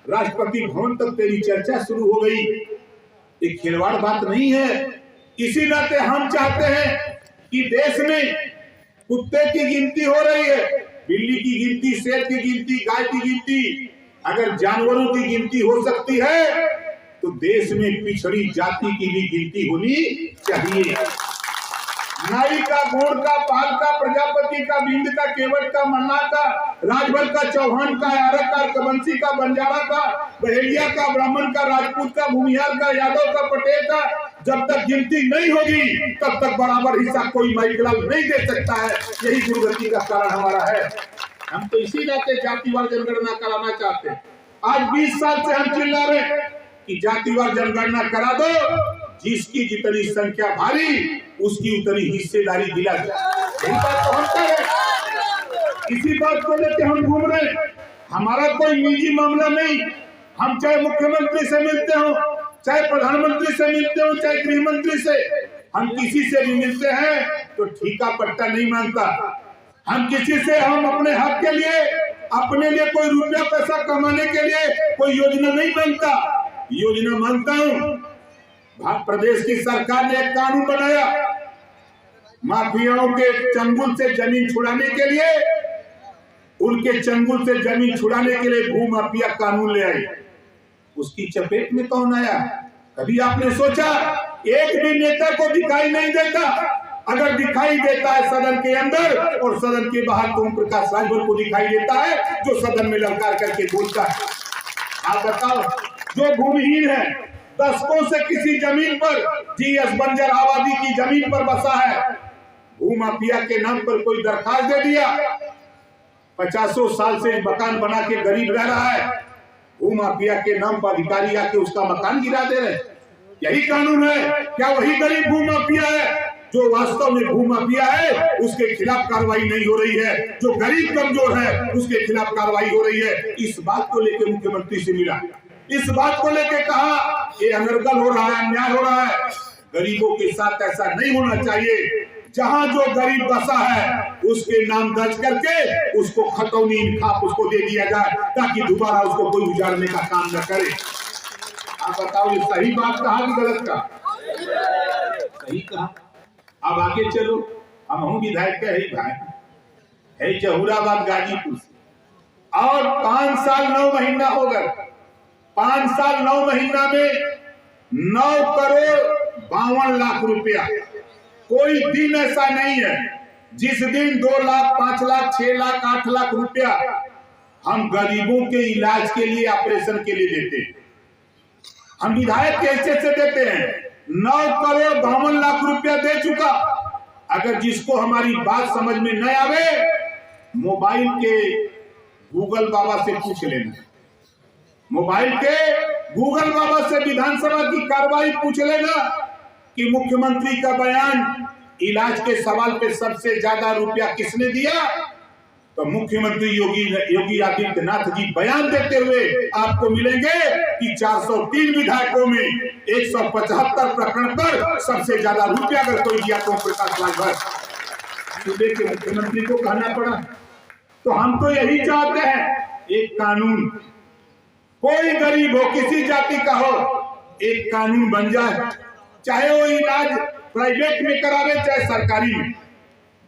राष्ट्रपति भवन तक तेरी चर्चा शुरू हो गई। एक खिलवाड़ बात नहीं है। इसी नाते हम चाहते हैं कि देश में कुत्ते की गिनती हो रही है, बिल्ली की गिनती, शेर की गिनती, गाय की गिनती, अगर जानवरों की गिनती हो सकती है तो देश में पिछड़ी जाति की भी गिनती होनी चाहिए। नाई का, गोड़ का, पाल का, प्रजापति का, बिंद का, केवट का, मन्ना का, राजभर का, चौहान का, आरक का, कबंसी का, बंजारा का, बहेलिया का, ब्राह्मण का, राजपूत का, भूमिहार का, यादव का, पटेल का, जब तक गिनती नहीं होगी तब तक बराबर हिस्सा कोई माइकलाल नहीं दे सकता है। यही दुर्गति का कारण हमारा है। हम तो इसी नाते जातिवार जनगणना कराना चाहते हैं। आज 20 साल से हम चिल्ला रहे हैं कि जातिवार जनगणना करा दो, जिसकी जितनी संख्या भारी उसकी उतनी हिस्सेदारी दिला जाए। यही बात तो हम कह रहे, इसी बात को लेकर हम घूम रहे। हमारा कोई निजी मामला नहीं। हम चाहे मुख्यमंत्री से मिलते हो, चाहे प्रधानमंत्री से मिलते हो, चाहे गृह मंत्री से, हम किसी से भी मिलते हैं तो ठीका पट्टा नहीं मांगता। हम किसी से, हम अपने हक के लिए, अपने लिए कोई रुपया पैसा कमाने के लिए कोई योजना नहीं मांगता। योजना मांगता हूँ। प्रदेश की सरकार ने एक कानून बनाया, माफियाओं के चंगुल से जमीन छुड़ाने के लिए, उनके चंगुल से जमीन छुड़ाने के लिए भू माफिया कानून ले आई। उसकी चपेट में कौन आया? कभी आपने सोचा? एक भी नेता को दिखाई नहीं देता। अगर दिखाई देता है सदन के अंदर और सदन के बाहर तो ओम प्रकाश राजभर को दिखाई देता है, जो सदन में ललकार करके बोलता है। आप बताओ, जो भूमिहीन है, दशकों से किसी जमीन पर, जीएस बंजर आबादी की जमीन पर बसा है, भूमाफिया के नाम पर कोई दरखास्त दे दिया, 50 साल से मकान बना के गरीब रह रहा है, भूमाफिया के नाम पर अधिकारी आके उसका मकान गिरा दे रहे। यही कानून है? क्या वही गरीब भूमाफिया है? जो वास्तव में भूमाफिया है उसके खिलाफ कार्रवाई नहीं हो रही है, जो गरीब कमजोर है उसके खिलाफ कार्रवाई हो रही है। इस बात को लेकर मुख्यमंत्री से मिला, इस बात को लेकर कहा ये अनर्गल हो रहा है, अन्याय हो रहा है। गरीबों के साथ ऐसा नहीं होना चाहिए। जहां जो गरीब बसा है उसके नाम दर्ज करके उसको खतौनी इंसाफ उसको दे दिया जाए, ताकि दोबारा उसको कोई उजाड़ने का काम न करे। आप बताओ, ये सही बात कहा कि गलत कहा? सही कहा। अब आगे चलो, हम हूँ विधायक है ही भाई, है जहूराबाद गाजीपुर से, और 5 साल 9 महीना हो गए। 5 साल 9 महीना में 9 करोड़ 52 लाख रुपया। कोई दिन ऐसा नहीं है जिस दिन 2 लाख, 5 लाख, 6 लाख, 8 लाख रुपया हम गरीबों के इलाज के लिए, ऑपरेशन के लिए देते हैं। हम विधायक कैसे से देते हैं? 9 करोड़ 52 लाख रुपया दे चुका। अगर जिसको हमारी बात समझ में न आवे, मोबाइल के गूगल बाबा से पूछ लेना। मोबाइल के गूगल बाबा से विधानसभा की कार्रवाई पूछ लेना कि मुख्यमंत्री का बयान, इलाज के सवाल पे सबसे ज्यादा रुपया किसने दिया? तो मुख्यमंत्री योगी आदित्यनाथ जी बयान देते हुए आपको मिलेंगे कि 403 विधायकों में 175 प्रकरण पर सबसे ज्यादा रुपया अगर कोई दिया तो प्रकाश राजभर। सूबे के मुख्यमंत्री को कहना पड़ा। तो हम तो यही चाहते हैं, एक कानून, कोई गरीब हो, किसी जाति का हो, एक कानून बन जाए, चाहे वो इलाज प्राइवेट में करावे चाहे सरकारी में,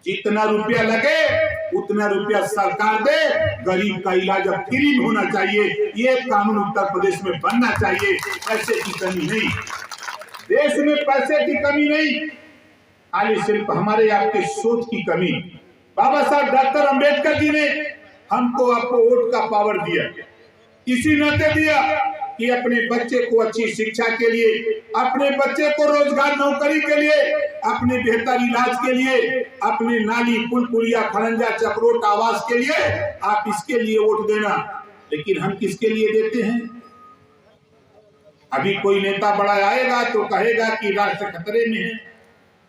जितना रुपया लगे उतना रुपया सरकार दे, गरीब का इलाज अब फ्री में होना चाहिए। ये कानून उत्तर प्रदेश में बनना चाहिए। पैसे की कमी नहीं, देश में पैसे की कमी नहीं, खाली सिर्फ हमारे आपके सोच की कमी। बाबा साहब डॉक्टर अंबेडकर जी ने हमको आपको वोट का पावर दिया, इसी नाते दिया कि अपने बच्चे को अच्छी शिक्षा के लिए, अपने बच्चे को रोजगार नौकरी के लिए, अपने बेहतर इलाज के लिए, अपने नाली पुल पुलिया खरंजा चक्रोट आवास के लिए आप इसके लिए वोट देना। लेकिन हम किसके लिए देते हैं? अभी कोई नेता बड़ा आएगा तो कहेगा कि राष्ट्र खतरे में है।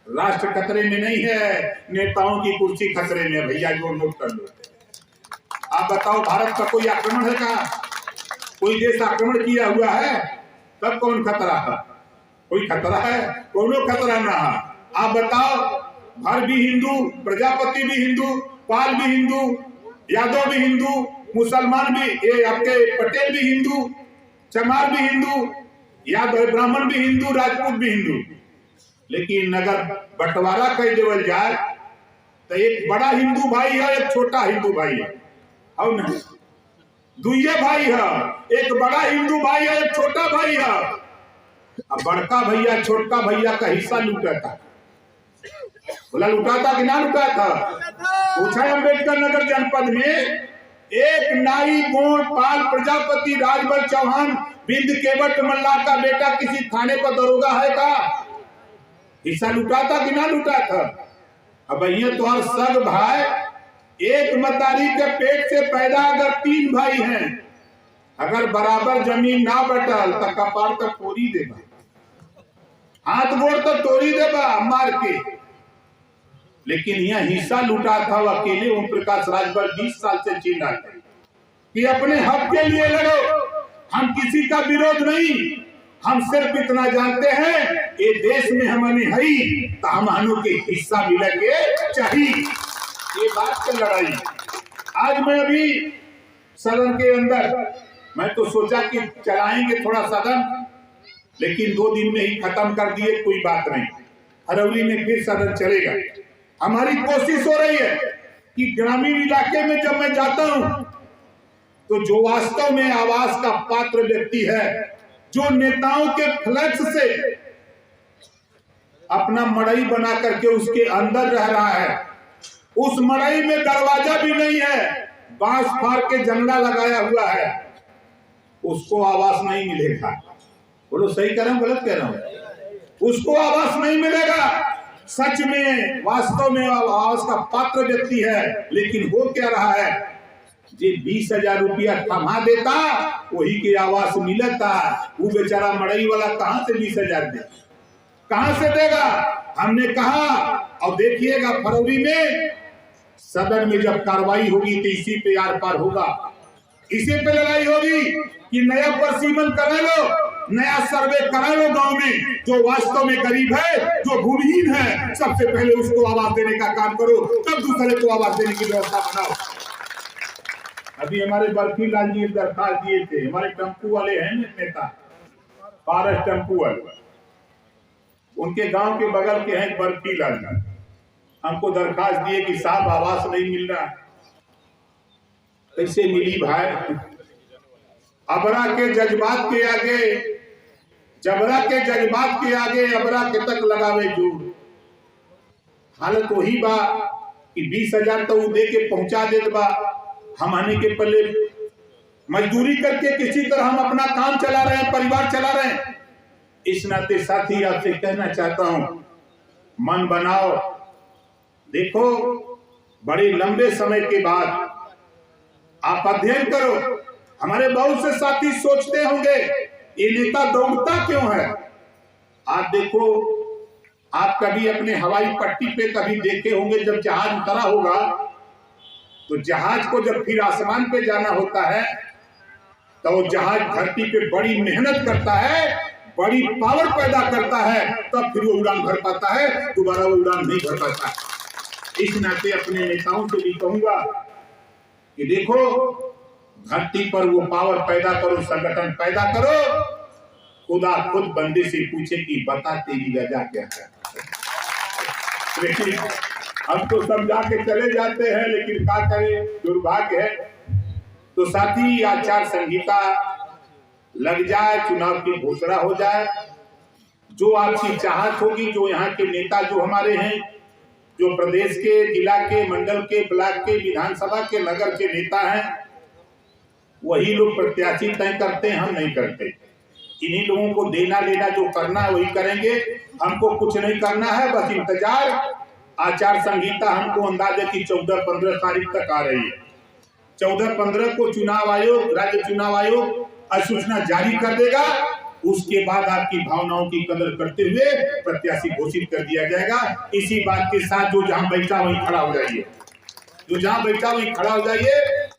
राष्ट्र खतरे में नहीं है, नेताओं की कुर्सी खतरे में। भैया जो नोट कर लो। आप बताओ, भारत का कोई आक्रमण है क्या? कोई देश आक्रमण किया हुआ है? तब कौन खतरा है? कोई खतरा है? कोनो खतरा ना है। आप बताओ, भर भी हिंदू, प्रजापति भी हिंदू, पाल भी हिंदू, यादव भी हिंदू, मुसलमान भी, ये आपके पटेल भी हिंदू, चमार भी हिंदू, यादव ब्राह्मण भी हिंदू, राजपूत भी हिंदू। लेकिन अगर बंटवारा कर देवल जाए तो एक बड़ा हिंदू भाई है, एक छोटा हिंदू भाई है, और नहीं दुइये भाई है, एक बड़ा हिंदू भाई है, एक छोटा भाई है। अब बड़का भैया छोटका भैया का हिस्सा लूटा था, बोला लूटा था कि ना लूटा था? पूछा अम्बेडकर नगर जनपद में एक नाई गोंड पाल प्रजापति राजबल चौहान बिंद केवट मल्ला का बेटा किसी थाने पर दरोगा है का? हिस्सा लूटा था कि ना लूटा था? अब ये तो हर सग भाई एक मतारी के पेट से पैदा अगर 3 भाई हैं, अगर बराबर जमीन ना बटल तो कपार तक तोड़ी देगा, हाथ गोड़ तो तोड़ी देगा मार के। लेकिन यह हिस्सा लूटा था अकेले ओम प्रकाश राजभर 20 साल से चीन रहे थे कि अपने हक के लिए लड़ो, हम किसी का विरोध नहीं, हम सिर्फ इतना जानते हैं ये देश में हमने है तो हमानों के हिस्सा मिले के चाहिए, ये बात की लड़ाई। आज मैं अभी सदन के अंदर, मैं तो सोचा कि चलाएंगे थोड़ा सदन, लेकिन 2 दिन में ही खत्म कर दिए, कोई बात नहीं, फरवरी में फिर सदन चलेगा। हमारी कोशिश हो रही है कि ग्रामीण इलाके में जब मैं जाता हूं तो जो वास्तव में आवास का पात्र व्यक्ति है, जो नेताओं के फ्लैक्स से अपना मड़ई बना करके उसके अंदर रह रहा है, उस मड़ई में दरवाजा भी नहीं है, बांस फाड़ के जंगला लगाया हुआ है, उसको आवास नहीं मिलेगा। बोलो सही कह रहा हूं गलत कह रहा हूं? उसको आवास नहीं मिलेगा। सच में वास्तव में आवास का पात्र व्यक्ति है, लेकिन हो क्या रहा है, जे 20,000 रुपया थमा देता वही के आवास मिलता, वो बेचारा मड़ई वाला कहां से 20,000 दे, कहां से देगा? हमने कहा, और देखिएगा फरवरी में सदन में जब कार्रवाई होगी तो इसी पे आर पार होगा, इसी पे लड़ाई होगी कि नया प्रसीमन करा लो, नया सर्वे करा लो गांव में, जो वास्तव में गरीब है, जो भूमिहीन है, सबसे पहले उसको आवास देने का काम करो, तब दूसरे को आवास देने की व्यवस्था बनाओ। अभी हमारे बर्फी लाल जी दरखास्त दिए थे, हमारे टेम्पू वाले हैं नेता, पारस टेम्पू वाले, उनके गांव के बगल के हैं बर्फी लाल जी, हमको दरखास्त दिए कि साहब आवास नहीं मिल रहा। कैसे मिली भाई? अबरा के जज्बात के आगे, जबरा के जज्बात के आगे अबरा के तक लगावे जोर। हालत वही बा कि 20,000 तो दे के पहुंचा देत बा, हम आने के पहले मजदूरी करके किसी तरह हम अपना काम चला रहे हैं, परिवार चला रहे हैं। इस नाते साथी आपसे कहना चाहता हूं, मन बनाओ, देखो बड़े लंबे समय के बाद आप अध्ययन करो। हमारे बहुत से साथी सोचते होंगे ये नेता दौड़ता क्यों है? आप देखो, आप कभी अपने हवाई पट्टी पे कभी देखे होंगे, जब जहाज उतरा होगा तो जहाज को जब फिर आसमान पे जाना होता है तो वो जहाज धरती पे बड़ी मेहनत करता है, बड़ी पावर पैदा करता है, तब फिर वो उड़ान भर पाता है, दोबारा वो उड़ान नहीं भर पाता है। इस नाते अपने नेताओं से भी कहूंगा कि देखो, धरती पर वो पावर पैदा करो, संगठन पैदा करो, खुदा खुद बंदे से पूछे कि बता तेरी वजह क्या है। लेकिन हम तो समझा के चले जाते हैं, लेकिन क्या करें, दुर्भाग्य है। तो साथी आचार संहिता लग जाए, चुनाव की घोषणा हो जाए, जो आपकी चाहत होगी, जो यहाँ के नेता जो हमारे हैं, जो प्रदेश के, जिला के, मंडल के, ब्लॉक के, विधानसभा के, नगर के नेता हैं, वही लोग प्रत्याशी तय करते हैं, हम नहीं करते। इन्हीं लोगों को देना लेना जो करना है वही करेंगे, हमको कुछ नहीं करना है, बस इंतजार। आचार संहिता हमको अंदाजा की 14-15 तारीख तक आ रही है। 14-15 को चुनाव आयोग, राज्य चुनाव आयोग अधिसूचना जारी कर देगा। उसके बाद आपकी भावनाओं की कदर करते हुए प्रत्याशी घोषित कर दिया जाएगा। इसी बात के साथ जो जहां बैठा वहीं खड़ा हो जाइए, जो जहां बैठा वहीं खड़ा हो जाइए।